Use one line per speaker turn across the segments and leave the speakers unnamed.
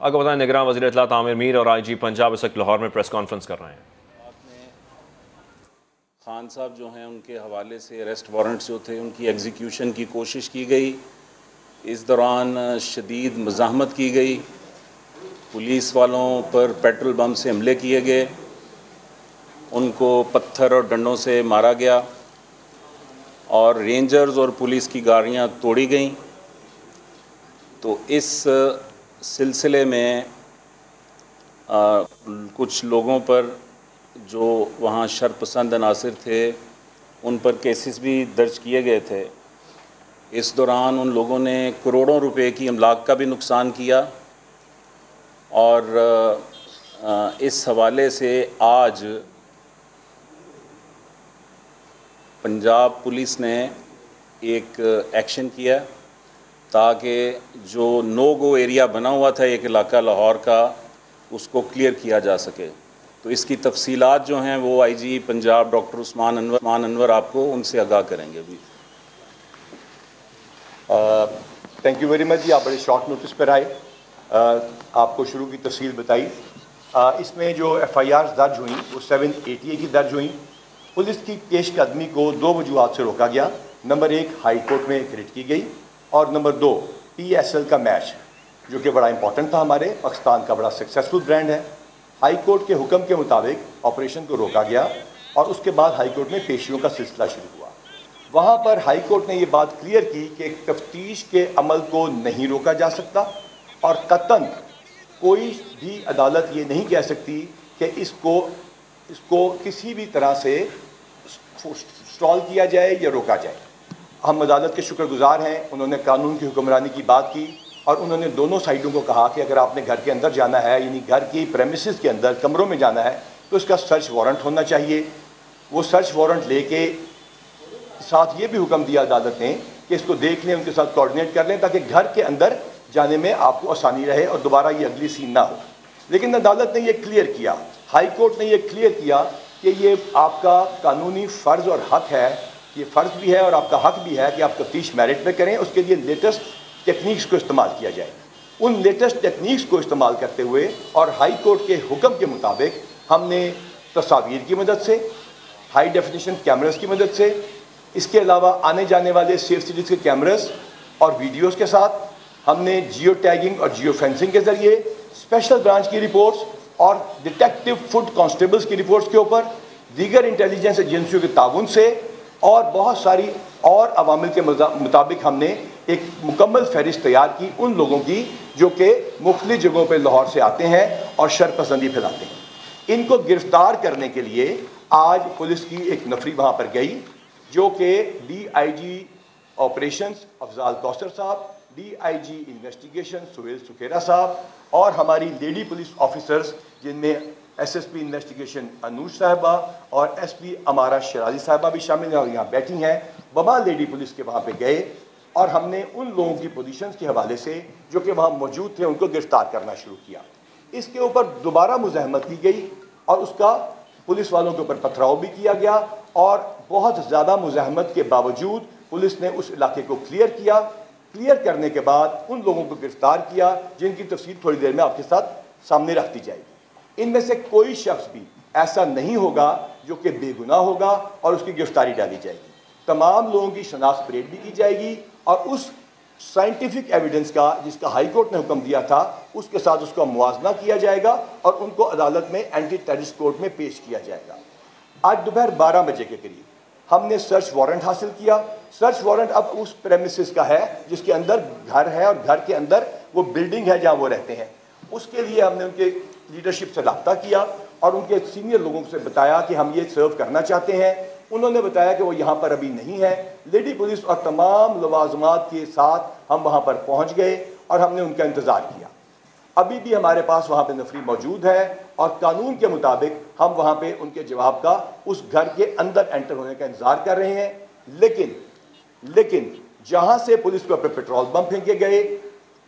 آگے بتائیں نگراں وزیر اطلاعات عامر میر اور آئی جی پنجاب اس وقت لاہور میں پریس کانفرنس کر رہے ہیں۔
خان صاحب جو ہیں ان کے حوالے سے اریسٹ وارنٹس جو تھے ان کی ایگزیکیوشن کی کوشش کی گئی، اس دوران شدید مزاحمت کی گئی، پولیس والوں پر پیٹرول بم سے حملے کیے گئے، ان کو پتھر اور ڈنڈوں سے مارا گیا اور رینجرز اور پولیس کی گاڑیاں توڑی گئیں۔ تو اس سلسلے میں کچھ لوگوں پر جو وہاں شرپسند عناصر تھے ان پر کیسز بھی درج کیے گئے تھے۔ اس دوران ان لوگوں نے کروڑوں روپے کی املاک کا بھی نقصان کیا اور اس حوالے سے آج پنجاب پولیس نے ایک ایکشن کیا تاکہ جو نو گو ایریا بنا ہوا تھا ایک علاقہ لاہور کا اس کو کلیئر کیا جا سکے۔ تو اس کی تفصیلات جو ہیں وہ آئی جی پنجاب ڈاکٹر عثمان انور آپ کو ان سے آگاہ کریں گے بھی۔
تھینک یو ویری مچ جی، آپ بڑے شارٹ نوٹس پر آئے، آپ کو شروع کی تفصیل بتائی۔ اس میں جو ایف آئی آرز درج ہوئیں وہ 780 کی درج ہوئیں۔ پولیس کی پیش قدمی کو 2 وجوہات سے روکا گیا۔ نمبر 1 ہائی کورٹ میں ریٹ کی گئی اور نمبر 2 پی ایس ایل کا میچ جو کہ بڑا امپورٹنٹ تھا، ہمارے پاکستان کا بڑا سکسیسفل برانڈ ہے۔ ہائی کورٹ کے حکم کے مطابق آپریشن کو روکا گیا اور اس کے بعد ہائی کورٹ میں پیشیوں کا سلسلہ شروع ہوا۔ وہاں پر ہائی کورٹ نے یہ بات کلیئر کی کہ تفتیش کے عمل کو نہیں روکا جا سکتا اور قطعاً کوئی بھی عدالت یہ نہیں کہہ سکتی کہ اس کو کسی بھی طرح سے سٹال کیا جائے یا روکا جائے۔ ہم عدالت کے شکر گزار ہیں، انہوں نے قانون کی حکمرانی کی بات کی اور انہوں نے دونوں سائڈوں کو کہا کہ اگر آپ نے گھر کے اندر جانا ہے، یعنی گھر کی پریمیسز کے اندر کمروں میں جانا ہے، تو اس کا سرچ وارنٹ ہونا چاہیے۔ وہ سرچ وارنٹ لے کے ساتھ یہ بھی حکم دیا عدالت نے کہ اس کو دیکھ لیں، ان کے ساتھ کوآرڈینیٹ کر لیں تاکہ گھر کے اندر جانے میں آپ کو آسانی رہے اور دوبارہ یہ اگلی سین نہ ہو۔ لیکن عدالت نے یہ کلیئر کیا، ہائی کورٹ نے یہ کلیئر کیا کہ یہ آپ کا قانونی فرض اور حق ہے، یہ فرض بھی ہے اور آپ کا حق بھی ہے کہ آپ تفتیش میرٹ پہ کریں، اس کے لیے لیٹسٹ ٹیکنیکس کو استعمال کیا جائے۔ ان لیٹسٹ ٹیکنیکس کو استعمال کرتے ہوئے اور ہائی کورٹ کے حکم کے مطابق ہم نے تصاویر کی مدد سے، ہائی ڈیفینیشن کیمراز کی مدد سے، اس کے علاوہ آنے جانے والے سیف سٹیز کے کیمراز اور ویڈیوز کے ساتھ ہم نے جیو ٹیگنگ اور جیو فینسنگ کے ذریعے اسپیشل برانچ کی رپورٹس اور ڈیٹیکٹیو فوڈ کانسٹیبلز کی رپورٹس کے اوپر دیگر انٹیلیجنس ایجنسیوں کے تعاون سے اور بہت ساری اور عوامل کے مطابق ہم نے ایک مکمل فہرست تیار کی ان لوگوں کی جو کہ مختلف جگہوں پہ لاہور سے آتے ہیں اور شرپسندی پھیلاتے ہیں۔ ان کو گرفتار کرنے کے لیے آج پولیس کی ایک نفری وہاں پر گئی جو کہ D I G operations Afzal Kausar Sahib, D I G investigation Sohail Sukhera Sahib اور ہماری لیڈی پولیس آفیسرز جن میں S S P investigation Anoosh Sahiba اور ایس پی امارہ شرازی صاحبہ بھی شامل ہیں اور یہاں بیٹھی ہیں، وہاں لیڈی پولیس کے وہاں پہ گئے اور ہم نے ان لوگوں کی پوزیشنز کے حوالے سے جو کہ وہاں موجود تھے ان کو گرفتار کرنا شروع کیا۔ اس کے اوپر دوبارہ مزاحمت کی گئی اور اس کا پولیس والوں کے اوپر پتھراؤ بھی کیا گیا اور بہت زیادہ مزاحمت کے باوجود پولیس نے اس علاقے کو کلیئر کیا۔ کلیئر کرنے کے بعد ان لوگوں کو گرفتار کیا جن کی تفصیل تھوڑی دیر میں آپ کے ساتھ سامنے رکھ دی جائے گی۔ ان میں سے کوئی شخص بھی ایسا نہیں ہوگا جو کہ بے گناہ ہوگا اور اس کی گرفتاری ڈالی جائے گی۔ تمام لوگوں کی شناخت پریڈ بھی کی جائے گی اور اس سائنٹیفک ایویڈنس کا جس کا ہائی کورٹ نے حکم دیا تھا اس کے ساتھ اس کا موازنہ کیا جائے گا اور ان کو عدالت میں اینٹی ٹیررسٹ کورٹ میں پیش کیا جائے گا۔ آج دوپہر 12 بجے کے قریب ہم نے سرچ وارنٹ حاصل کیا۔ سرچ وارنٹ اب اس پریمیسز کا ہے جس کے اندر گھر ہے اور گھر کے اندر وہ بلڈنگ ہے جہاں وہ رہتے ہیں۔ اس کے لیے ہم نے ان کے لیڈرشپ سے رابطہ کیا اور ان کے سینئر لوگوں سے بتایا کہ ہم یہ سرو کرنا چاہتے ہیں۔ انہوں نے بتایا کہ وہ یہاں پر ابھی نہیں ہے۔ لیڈی پولیس اور تمام لوازمات کے ساتھ ہم وہاں پر پہنچ گئے اور ہم نے ان کا انتظار کیا۔ ابھی بھی ہمارے پاس وہاں پہ نفری موجود ہے اور قانون کے مطابق ہم وہاں پہ ان کے جواب کا اس گھر کے اندر انٹر ہونے کا انتظار کر رہے ہیں۔ لیکن جہاں سے پولیس کو اپنے پیٹرول بم پھینکے گئے،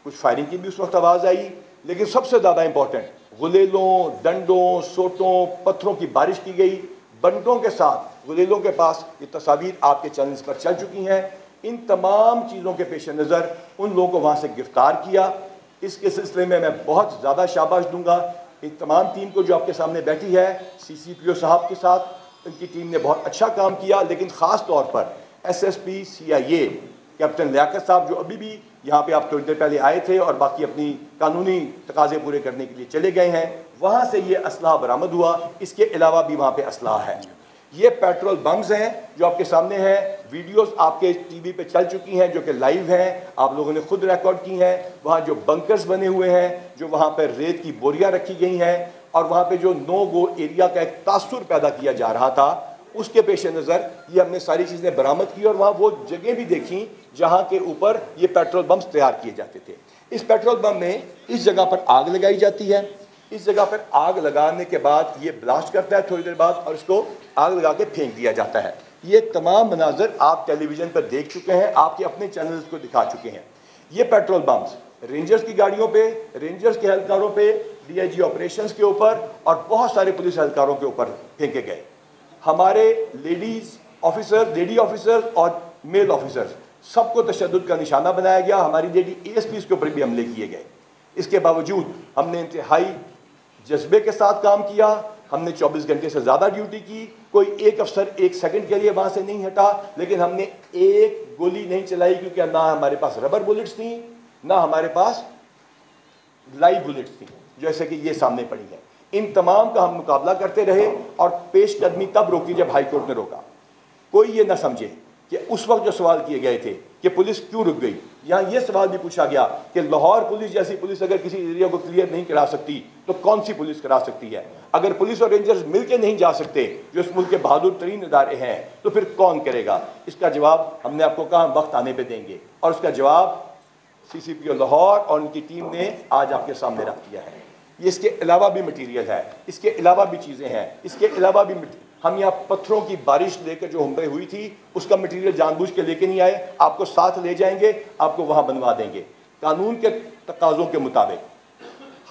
کچھ فائرنگ کی بھی اس وقت آواز آئی، لیکن سب سے زیادہ امپورٹنٹ غلیلوں، ڈنڈوں، سوٹوں، پتھروں کی بارش کی گئی۔ بنٹوں کے ساتھ غلیلوں کے پاس یہ تصاویر آپ کے چینلز پر چل چکی ہیں۔ ان تمام چیزوں کے پیش نظر ان لوگوں کو وہاں سے گرفتار کیا۔ اس کے سلسلے میں بہت زیادہ شاباش دوں گا ان تمام ٹیم کو جو آپ کے سامنے بیٹھی ہے، CCPO صاحب کے ساتھ ان کی ٹیم نے بہت اچھا کام کیا، لیکن خاص طور پر SSP CIA کیپٹن لیاقت صاحب جو ابھی بھی یہاں پہ آپ تھوڑی دیر پہلے آئے تھے اور باقی اپنی قانونی تقاضے پورے کرنے کے لیے چلے گئے ہیں، وہاں سے یہ اسلحہ برآمد ہوا، اس کے علاوہ بھی وہاں پہ اسلحہ ہے۔ یہ پیٹرول بمز ہیں جو آپ کے سامنے ہیں، ویڈیوز آپ کے ٹی وی پہ چل چکی ہیں جو کہ لائیو ہیں، آپ لوگوں نے خود ریکارڈ کی ہیں۔ وہاں جو بنکرز بنے ہوئے ہیں، جو وہاں پہ ریت کی بوریاں رکھی گئی ہیں، اور وہاں پہ جو نو گو ایریا کا ایک تاثر پیدا کیا جا رہا تھا، اس کے پیش نظر یہ ہم نے ساری چیزیں برآمد کی، اور وہاں وہ جگہ بھی دیکھیں جہاں کے اوپر یہ پیٹرول بمز تیار کیے جاتے تھے۔ اس پیٹرول بم میں اس جگہ پر آگ لگائی جاتی ہے، اس جگہ پر آگ لگانے کے بعد یہ بلاسٹ کرتا ہے تھوڑی دیر بعد، اور اس کو آگ لگا کے پھینک دیا جاتا ہے۔ یہ تمام مناظر آپ ٹیلی ویژن پر دیکھ چکے ہیں، آپ کے اپنے چینلز کو دکھا چکے ہیں۔ یہ پیٹرول بمز رینجرز کی گاڑیوں پہ، رینجرز کے اہلکاروں پہ، DIG آپریشنز کے اوپر اور بہت سارے پولیس اہلکاروں کے اوپر پھینکے گئے۔ ہمارے لیڈی آفیسر اور میل آفیسر سب کو تشدد کا نشانہ بنایا گیا، ہماری لیڈی ASPs کے اوپر بھی حملے کیے گئے۔ اس کے باوجود ہم نے انتہائی جذبے کے ساتھ کام کیا، ہم نے 24 گھنٹے سے زیادہ ڈیوٹی کی، کوئی ایک افسر ایک سیکنڈ کے لیے وہاں سے نہیں ہٹا، لیکن ہم نے ایک گولی نہیں چلائی، کیونکہ نہ ہمارے پاس ربر بلٹس تھیں، نہ ہمارے پاس لائیو بلٹس تھیں جیسے کہ یہ سامنے پڑی ہے۔ ان تمام کا ہم مقابلہ کرتے رہے، اور پیش قدمی تب روکی جب ہائی کورٹ نے روکا۔ کوئی یہ نہ سمجھے کہ اس وقت جو سوال کیے گئے تھے کہ پولیس کیوں رک گئی، یہاں یہ سوال بھی پوچھا گیا کہ لاہور پولیس جیسی پولیس اگر کسی ایریا کو کلیئر نہیں کرا سکتی تو کون سی پولیس کرا سکتی ہے؟ اگر پولیس اور رینجرز مل کے نہیں جا سکتے جو اس ملک کے بہادر ترین ادارے ہیں، تو پھر کون کرے گا؟ اس کا جواب ہم نے آپ کو کہا وقت آنے پہ دیں گے، اور اس کا جواب CCPO لاہور اور ان کی ٹیم نے آج آپ کے سامنے رکھ دیا ہے۔ یہ اس کے علاوہ بھی مٹیریل ہے، اس کے علاوہ بھی چیزیں ہیں، اس کے علاوہ بھی ہم یہاں پتھروں کی بارش لے کر جو حملے ہوئی تھی اس کا مٹیریل جان بوجھ کے لے کے نہیں آئے، آپ کو ساتھ لے جائیں گے، آپ کو وہاں بنوا دیں گے قانون کے تقاضوں کے مطابق،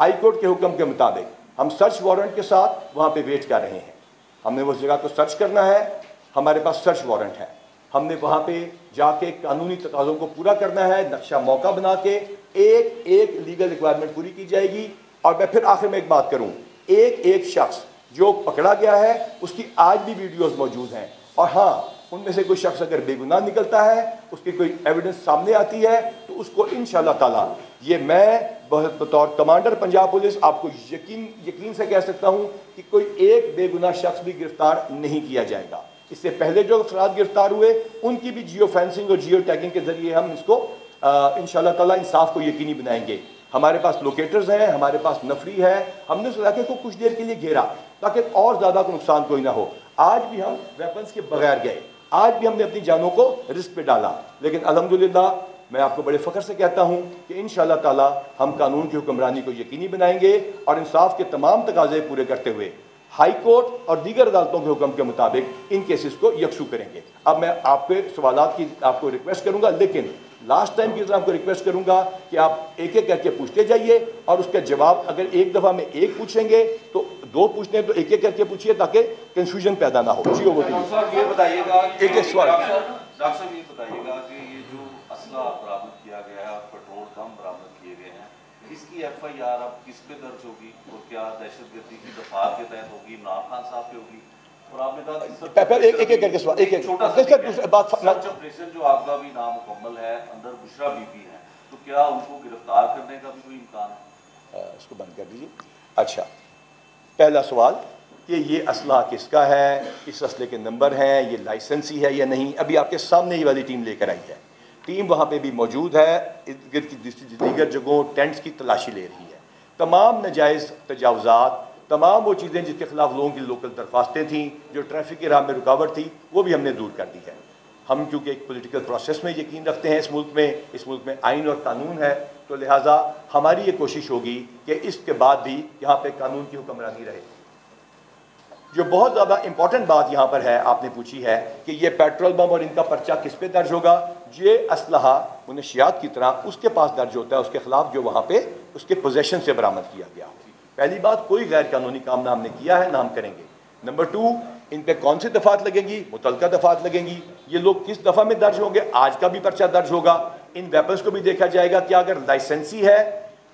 ہائی کورٹ کے حکم کے مطابق۔ ہم سرچ وارنٹ کے ساتھ وہاں پہ ویٹ کر رہے ہیں، ہم نے اس جگہ کو سرچ کرنا ہے، ہمارے پاس سرچ وارنٹ ہے، ہم نے وہاں پہ جا کے قانونی تقاضوں کو پورا کرنا ہے، نقشہ موقع بنا کے ایک ایک لیگل ریکوائرمنٹ پوری کی جائے گی۔ اور میں پھر آخر میں ایک بات کروں، ایک ایک شخص جو پکڑا گیا ہے اس کی آج بھی ویڈیوز موجود ہیں، اور ہاں ان میں سے کوئی شخص اگر بے گناہ نکلتا ہے، اس کی کوئی ایویڈنس سامنے آتی ہے، تو اس کو انشاءاللہ تعالیٰ یہ میں بطور کمانڈر پنجاب پولیس آپ کو یقین سے کہہ سکتا ہوں کہ کوئی ایک بے گناہ شخص بھی گرفتار نہیں کیا جائے گا۔ اس سے پہلے جو افراد گرفتار ہوئے ان کی بھی جیو فینسنگ اور جیو ٹیگنگ کے ذریعے ہم اس کو انشاءاللہ تعالیٰ انصاف کو یقینی بنائیں گے۔ ہمارے پاس لوکیٹرز ہیں، ہمارے پاس نفری ہے، ہم نے اس علاقے کو کچھ دیر کے لیے گھیرا تاکہ اور زیادہ کو نقصان کوئی نہ ہو۔ آج بھی ہم ویپنز کے بغیر گئے، آج بھی ہم نے اپنی جانوں کو رسک پہ ڈالا، لیکن الحمدللہ میں آپ کو بڑے فخر سے کہتا ہوں کہ انشاءاللہ تعالیٰ ہم قانون کی حکمرانی کو یقینی بنائیں گے، اور انصاف کے تمام تقاضے پورے کرتے ہوئے ہائی کورٹ اور دیگر عدالتوں کے حکم کے مطابق ان کیسز کو یکسو کریں گے۔ اب میں آپ کے سوالات کی آپ کو ریکویسٹ کروں گا، لیکن لاسٹ ٹائم کی طرح آپ کو ریکویسٹ کروں گا کہ آپ ایک ایک کر کے پوچھتے جائیے، اور اس کا جواب اگر ایک دفعہ میں ایک پوچھیں گے تو دو پوچھتے ہیں تو ایک ایک کر کے پوچھیے تاکہ کنفیوژن پیدا نہ ہو۔ جی وہ
یہ بتائیے گا
ایک ایک سوال۔
ڈاکٹر صاحب یہ بتائیے گا کہ یہ جو اسلحہ برآمد کیا گیا ہے، پیٹرول بم برآمد کیے گئے ہیں، اس کی FIR اب کس پہ درج ہوگی، اور کیا دہشت گردی کی دفعات کے تحت ہوگی، عمران خان صاحب پہ ہوگی؟ اور آپ نے کہا
ایک ایک کر کے سوال، ایک ایک
سرچ آپریشن جو آپ کا بھی نامکمل ہے، اندر بشرا بی بی ہیں، تو کیا ان کو گرفتار کرنے کا بھی کوئی امکان ہے؟
اس کو بند کر دیجیے۔ اچھا، پہلا سوال کہ یہ اسلحہ کس کا ہے، اس اسلحے کے نمبر ہیں، یہ لائسنسی ہے یا نہیں، ابھی آپ کے سامنے یہ والی ٹیم لے کر آئی ہے، ٹیم وہاں پہ بھی موجود ہے، ارد گرد کی دیگر جگہوں ٹینٹس کی تلاشی لے رہی ہے۔ تمام ناجائز تجاوزات، تمام وہ چیزیں جس کے خلاف لوگوں کی لوکل درخواستیں تھیں، جو ٹریفک کی راہ میں رکاوٹ تھی، وہ بھی ہم نے دور کر دی ہے۔ ہم کیونکہ ایک پولیٹیکل پروسیس میں یقین رکھتے ہیں، اس ملک میں آئین اور قانون ہے، تو لہٰذا ہماری یہ کوشش ہوگی کہ اس کے بعد بھی یہاں پہ قانون کی حکمرانی رہے۔ جو بہت زیادہ امپورٹنٹ بات یہاں پر ہے، آپ نے پوچھی ہے کہ یہ پیٹرول بم اور ان کا پرچہ کس پہ درج ہوگا۔ یہ اسلحہ منشیات کی طرح اس کے پاس درج ہوتا ہے، اس کے خلاف جو وہاں پہ اس کے پوزیشن سے برآمد کیا گیا۔ پہلی بات، کوئی غیر قانونی کام نہ ہم نے کیا ہے، نہ ہم کریں گے۔ نمبر 2، ان پہ کون سی دفعات لگیں گی، متعلقہ دفعات لگیں گی، یہ لوگ کس دفعہ میں درج ہوں گے، آج کا بھی پرچہ درج ہوگا۔ ان ویپنز کو بھی دیکھا جائے گا کہ اگر لائسنسی ہے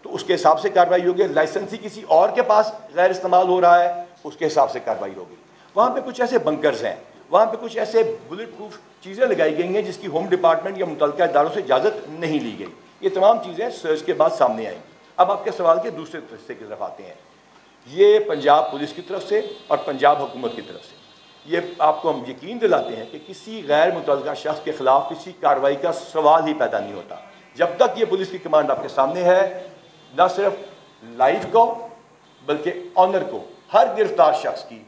تو اس کے حساب سے کارروائی ہوگی. لائسنسی کسی اور کے پاس غیر استعمال ہو رہا ہے, اس کے حساب سے کارروائی ہوگی. وہاں پہ کچھ ایسے بنکرز ہیں, وہاں پہ کچھ ایسے بلٹ پروف چیزیں لگائی گئی ہیں جس کی ہوم ڈپارٹمنٹ یا متعلقہ اداروں سے اجازت نہیں لی گئی. یہ تمام چیزیں سرچ کے بعد سامنے آئیں گی. اب آپ کے سوال کے دوسرے حصے کی طرف آتے ہیں. یہ پنجاب پولیس کی طرف سے اور پنجاب حکومت کی طرف سے یہ آپ کو ہم یقین دلاتے ہیں کہ کسی غیر متعلقہ شخص کے خلاف کسی کارروائی کا سوال ہی پیدا نہیں ہوتا جب تک یہ پولیس کی کمانڈ آپ کے سامنے ہے. نہ صرف لائف کو بلکہ آنر کو ہر گرفتار شخص کی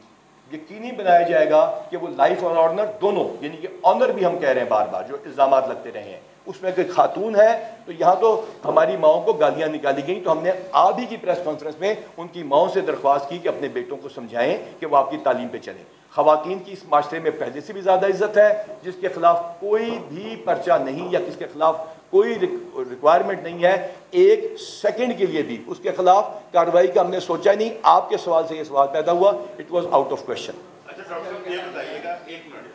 یقینی بنایا جائے گا کہ وہ لائف اور آنر دونوں, یعنی کہ آنر بھی ہم کہہ رہے ہیں بار بار جو الزامات لگتے رہے ہیں, اس میں کوئی خاتون ہے تو یہاں تو ہماری ماؤں کو گالیاں نکالی گئیں, تو ہم نے آج ہی کی پریس کانفرنس میں ان کی ماؤں سے درخواست کی کہ اپنے بیٹوں کو سمجھائیں کہ وہ آپ کی تعلیم پہ چلیں. خواتین کی اس معاشرے میں پہلے سے بھی زیادہ عزت ہے. جس کے خلاف کوئی بھی پرچہ نہیں یا کس کے خلاف کوئی ریکوائرمنٹ نہیں ہے, ایک سیکنڈ کے لیے بھی اس کے خلاف کارروائی کا ہم نے سوچا نہیں. آپ کے سوال سے یہ سوال پیدا ہوا, it was out of question.
اچھا ڈاکٹر صاحب یہ بتائیے گا, ایک منٹ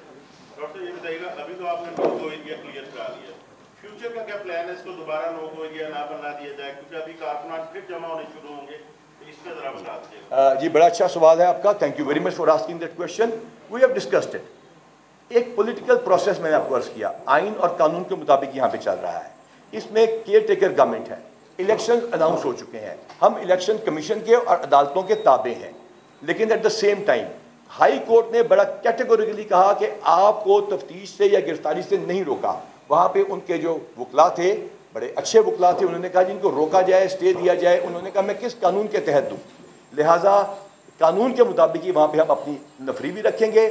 ڈاکٹر صاحب یہ بتائیے گا, ابھی تو آپ نے نو گو ایریا کلیئر کرا لیا, فیوچر کا کیا پلان ہے, اس کو دوبارہ نو گو ایریا نہ بنا دیا جائے کیونکہ ابھی کارکنان پھر جمع ہونے شروع ہوں گے, تو اس پہ ذرا بتا دیجیے.
جی بڑا اچھا سوال ہے آپ کا, thank you very much for asking that question. We have discussed it. ایک پولیٹیکل پروسیس میں نے آپ کو عرض کیا آئین اور قانون کے مطابق یہاں پہ چل رہا ہے. اس میں کیئر ٹیکر گورنمنٹ ہے, الیکشن اناؤنس ہو چکے ہیں, ہم الیکشن کمیشن کے اور عدالتوں کے تابع ہیں, لیکن at the same time high court نے بڑا کیٹیگوریکلی کہا کہ آپ کو تفتیش سے یا گرفتاری سے نہیں روکا. وہاں پہ ان کے جو وکلا تھے بڑے اچھے وکلا تھے, انہوں نے کہا جن کو روکا جائے, اسٹے دیا جائے, انہوں نے کہا میں کس قانون کے تحت دوں, لہٰذا قانون کے مطابق ہی وہاں پہ ہم اپنی نفری بھی رکھیں گے.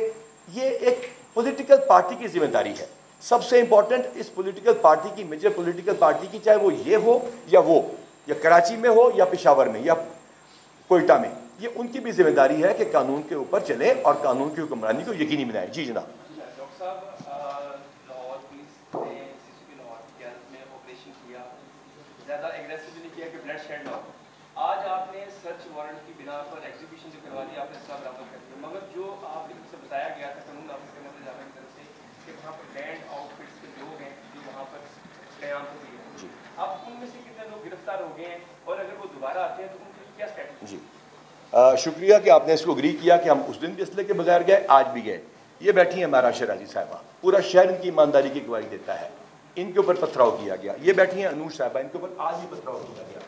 یہ ایک پولیٹیکل پارٹی کی ذمہ داری ہے. سب سے امپورٹنٹ اس پولیٹیکل پارٹی کی, میجر پولیٹیکل پارٹی کی, چاہے وہ یہ ہو یا کراچی میں ہو یا پشاور میں یا کوئٹہ میں, یہ ان کی بھی ذمہ داری ہے کہ قانون کے اوپر چلیں اور قانون کی حکمرانی کو یقینی بنائیں. جی جناب.
ڈاکٹر صاحب لاہور پولیس نے سی سی پی لاہور کی قیادت میں آپریشن کیا, زیادہ ایگریسو نہیں کیا کہ بلڈ شیڈ نہ ہو. آج آپ نے سرچ وارنٹ کی بنا پر ایگزیبیشن جو کروا دی, آپ نے اسلحہ برآمد کر دیا, مگر جو آپ کی طرف سے بتایا گیا تھا قانون نافذ کرنے والے ادارے کی طرف سے کہ وہاں پر بینڈ آؤٹ فٹس کے لوگ ہیں جو وہاں پر قیام ہو گئے ہیں, اب ان میں سے کتنے لوگ گرفتار ہو گئے ہیں, اور اگر وہ دوبارہ آتے ہیں تو ان کے لیے کیا اسٹریٹجی؟
جی شکریہ کہ آپ نے اس کو اگری کیا کہ ہم اس دن بھی اسلحے کے بغیر گئے, آج بھی گئے. یہ بیٹھی ہیں ہمارا شہرازی صاحبہ, پورا شہر ان کی ایمانداری کی گواہی دیتا ہے. ان کے اوپر پتھراؤ کیا گیا. یہ بیٹھی ہیں انوش صاحبہ, ان کے اوپر آج بھی پتھراؤ کیا گیا.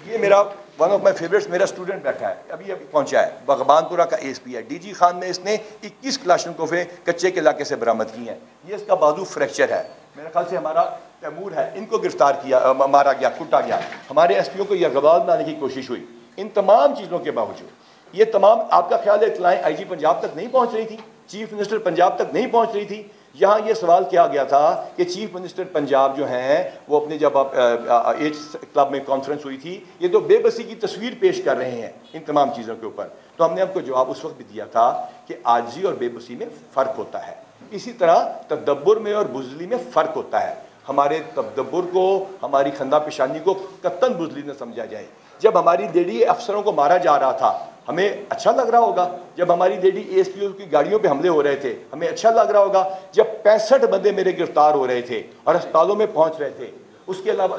یہ میرا ون آف مائی فیوریٹس, میرا اسٹوڈنٹ بیٹھا ہے, ابھی پہنچا ہے, بغبان پورہ کا ایس پی ہے. ڈی جی خان میں اس نے 21 کلاشنکوفیں کچے کے علاقے سے برآمد کی ہیں. یہ اس کا بازو فریکچر ہے. میرے خیال سے ہمارا تیمور ہے, ان کو گرفتار کیا, مارا گیا, کٹا گیا. ہمارے ایس پیوں کو یہ غوال بنانے کی کوشش ہوئی. ان تمام چیزوں کے باوجود یہ تمام آپ کا خیال ہے اطلاعیں آئی جی پنجاب تک نہیں پہنچ رہی تھی, چیف منسٹر پنجاب تک نہیں پہنچ رہی تھی. یہاں یہ سوال کیا گیا تھا کہ چیف منسٹر پنجاب جو ہیں وہ اپنے جب ایج کلب میں کانفرنس ہوئی تھی, یہ تو بے بسی کی تصویر پیش کر رہے ہیں ان تمام چیزوں کے اوپر. تو ہم نے آپ کو جواب اس وقت بھی دیا تھا کہ عاجزی اور بے بسی میں فرق ہوتا ہے, اسی طرح تدبر میں اور بزدلی میں فرق ہوتا ہے. ہمارے تدبر کو, ہماری خندہ پیشانی کو قطعاً بزدلی نہ سمجھا جائے. جب ہماری لیڈی افسروں کو مارا جا رہا تھا ہمیں اچھا لگ رہا ہوگا, جب ہماری لیڈی اے ایس پی او کی گاڑیوں پہ حملے ہو رہے تھے ہمیں اچھا لگ رہا ہوگا, جب 65 بندے میرے گرفتار ہو رہے تھے اور ہسپتالوں میں پہنچ رہے تھے, اس کے علاوہ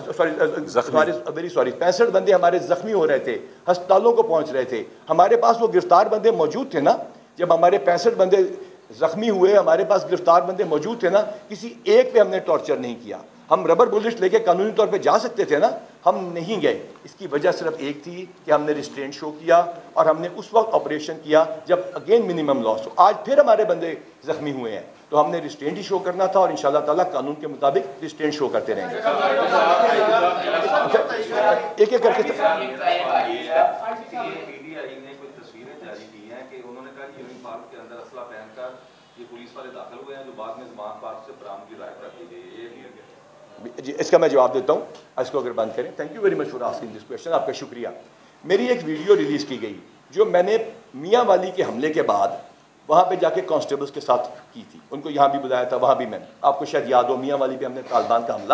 ویری سوری 65 بندے ہمارے زخمی ہو رہے تھے, ہسپتالوں کو پہنچ رہے تھے, ہمارے پاس وہ گرفتار بندے موجود تھے نا. جب ہمارے 65 بندے زخمی ہوئے, ہمارے پاس گرفتار بندے موجود تھے نا, کسی ایک پہ ہم نے ٹارچر نہیں کیا. ہم ربر بلٹ لے کے قانونی طور پہ جا سکتے تھے نا, ہم نہیں گئے. اس کی وجہ صرف ایک تھی کہ ہم نے ریسٹرینٹ شو کیا, اور ہم نے اس وقت آپریشن کیا جب اگین منیمم لاس ہو. آج پھر ہمارے بندے زخمی ہوئے ہیں تو ہم نے ریسٹرینٹ ہی شو کرنا تھا, اور انشاءاللہ تعالیٰ قانون کے مطابق ریسٹرینٹ شو کرتے رہیں گے. ایک ایک کر کے جی اس کا میں جواب دیتا ہوں, اس کو اگر بند کریں. Thank you very much for asking this question, آپ کا شکریہ. میری ایک ویڈیو ریلیز کی گئی جو میں نے میاں والی کے حملے کے بعد وہاں پہ جا کے کانسٹیبلز کے ساتھ کی تھی. ان کو یہاں بھی بلایا تھا, وہاں بھی میں نے, آپ کو شاید یاد ہو, میاں والی پہ ہم نے طالبان کا حملہ